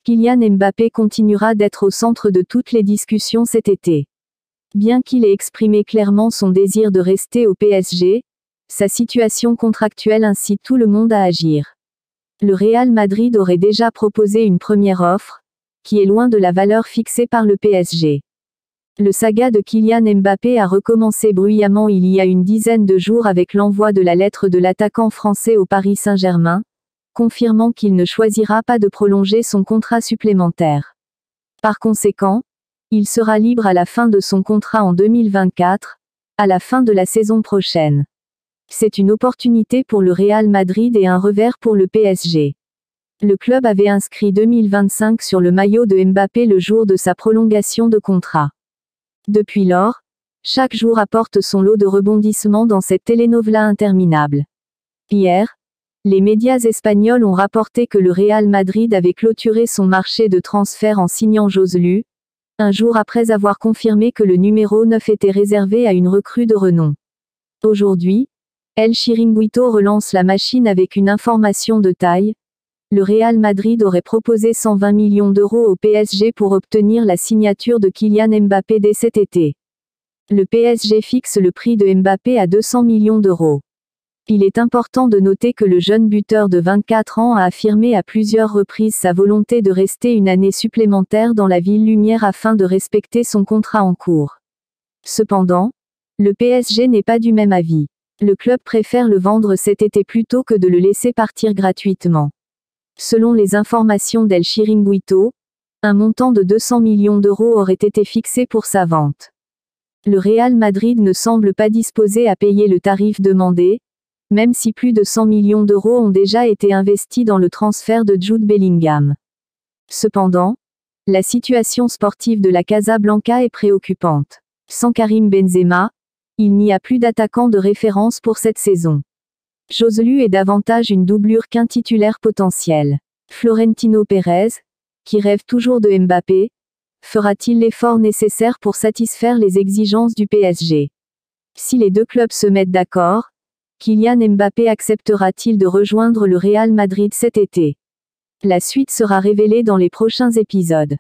Kylian Mbappé continuera d'être au centre de toutes les discussions cet été. Bien qu'il ait exprimé clairement son désir de rester au PSG, sa situation contractuelle incite tout le monde à agir. Le Real Madrid aurait déjà proposé une première offre, qui est loin de la valeur fixée par le PSG. Le saga de Kylian Mbappé a recommencé bruyamment il y a une dizaine de jours avec l'envoi de la lettre de l'attaquant français au Paris Saint-Germain, confirmant qu'il ne choisira pas de prolonger son contrat supplémentaire. Par conséquent, il sera libre à la fin de son contrat en 2024, à la fin de la saison prochaine. C'est une opportunité pour le Real Madrid et un revers pour le PSG. Le club avait inscrit 2025 sur le maillot de Mbappé le jour de sa prolongation de contrat. Depuis lors, chaque jour apporte son lot de rebondissements dans cette telenovela interminable. Hier, les médias espagnols ont rapporté que le Real Madrid avait clôturé son marché de transfert en signant Joselu, un jour après avoir confirmé que le numéro 9 était réservé à une recrue de renom. Aujourd'hui, El Chiringuito relance la machine avec une information de taille. Le Real Madrid aurait proposé 120 millions d'euros au PSG pour obtenir la signature de Kylian Mbappé dès cet été. Le PSG fixe le prix de Mbappé à 200 millions d'euros. Il est important de noter que le jeune buteur de 24 ans a affirmé à plusieurs reprises sa volonté de rester une année supplémentaire dans la ville lumière afin de respecter son contrat en cours. Cependant, le PSG n'est pas du même avis. Le club préfère le vendre cet été plutôt que de le laisser partir gratuitement. Selon les informations d'El Chiringuito, un montant de 200 millions d'euros aurait été fixé pour sa vente. Le Real Madrid ne semble pas disposé à payer le tarif demandé, même si plus de 100 millions d'euros ont déjà été investis dans le transfert de Jude Bellingham. Cependant, la situation sportive de la Casablanca est préoccupante. Sans Karim Benzema, il n'y a plus d'attaquant de référence pour cette saison. Joselu est davantage une doublure qu'un titulaire potentiel. Florentino Pérez, qui rêve toujours de Mbappé, fera-t-il l'effort nécessaire pour satisfaire les exigences du PSG? Si les deux clubs se mettent d'accord, Kylian Mbappé acceptera-t-il de rejoindre le Real Madrid cet été? La suite sera révélée dans les prochains épisodes.